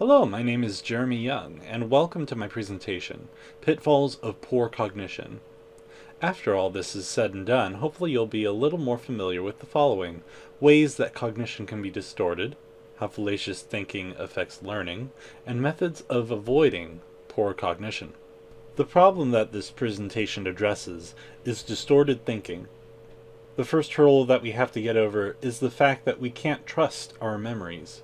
Hello, my name is Jeremy Young, and welcome to my presentation, Pitfalls of Poor Cognition. After all this is said and done, hopefully you'll be a little more familiar with the following: ways that cognition can be distorted, how fallacious thinking affects learning, and methods of avoiding poor cognition. The problem that this presentation addresses is distorted thinking. The first hurdle that we have to get over is the fact that we can't trust our memories.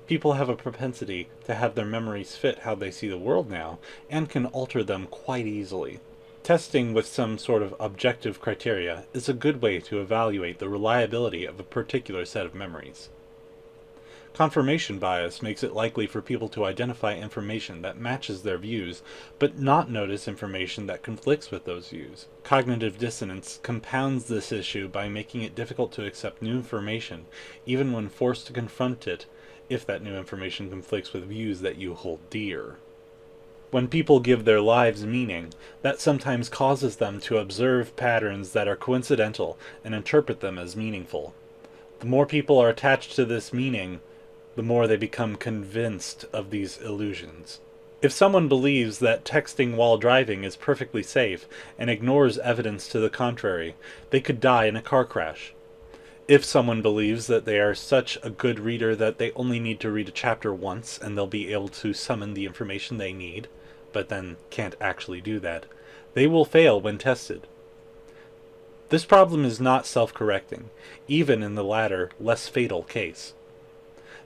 People have a propensity to have their memories fit how they see the world now, and can alter them quite easily. Testing with some sort of objective criteria is a good way to evaluate the reliability of a particular set of memories. Confirmation bias makes it likely for people to identify information that matches their views, but not notice information that conflicts with those views. Cognitive dissonance compounds this issue by making it difficult to accept new information, even when forced to confront it if that new information conflicts with views that you hold dear. When people give their lives meaning, that sometimes causes them to observe patterns that are coincidental and interpret them as meaningful. The more people are attached to this meaning, the more they become convinced of these illusions. If someone believes that texting while driving is perfectly safe and ignores evidence to the contrary, they could die in a car crash. If someone believes that they are such a good reader that they only need to read a chapter once and they'll be able to summon the information they need, but then can't actually do that, they will fail when tested. This problem is not self-correcting, even in the latter, less fatal case.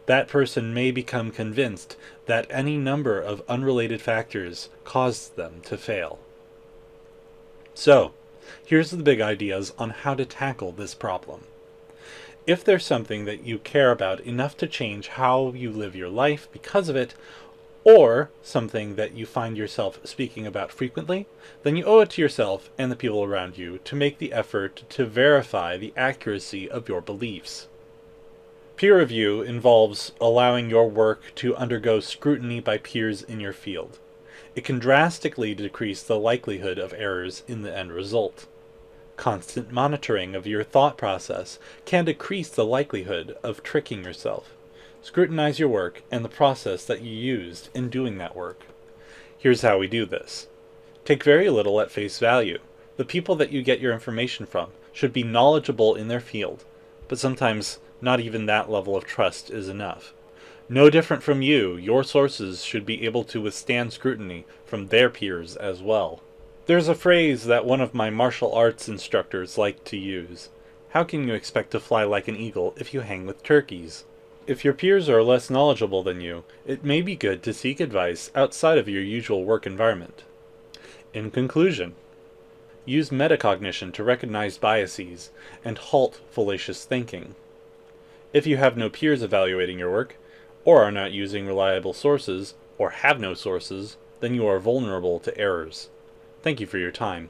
That person may become convinced that any number of unrelated factors caused them to fail. So, here's the big ideas on how to tackle this problem. If there's something that you care about enough to change how you live your life because of it, or something that you find yourself speaking about frequently, then you owe it to yourself and the people around you to make the effort to verify the accuracy of your beliefs. Peer review involves allowing your work to undergo scrutiny by peers in your field. It can drastically decrease the likelihood of errors in the end result. Constant monitoring of your thought process can decrease the likelihood of tricking yourself. Scrutinize your work and the process that you used in doing that work. Here's how we do this. Take very little at face value. The people that you get your information from should be knowledgeable in their field, but sometimes not even that level of trust is enough. No different from you, your sources should be able to withstand scrutiny from their peers as well. There's a phrase that one of my martial arts instructors liked to use. How can you expect to fly like an eagle if you hang with turkeys? If your peers are less knowledgeable than you, it may be good to seek advice outside of your usual work environment. In conclusion, use metacognition to recognize biases and halt fallacious thinking. If you have no peers evaluating your work, or are not using reliable sources, or have no sources, then you are vulnerable to errors. Thank you for your time.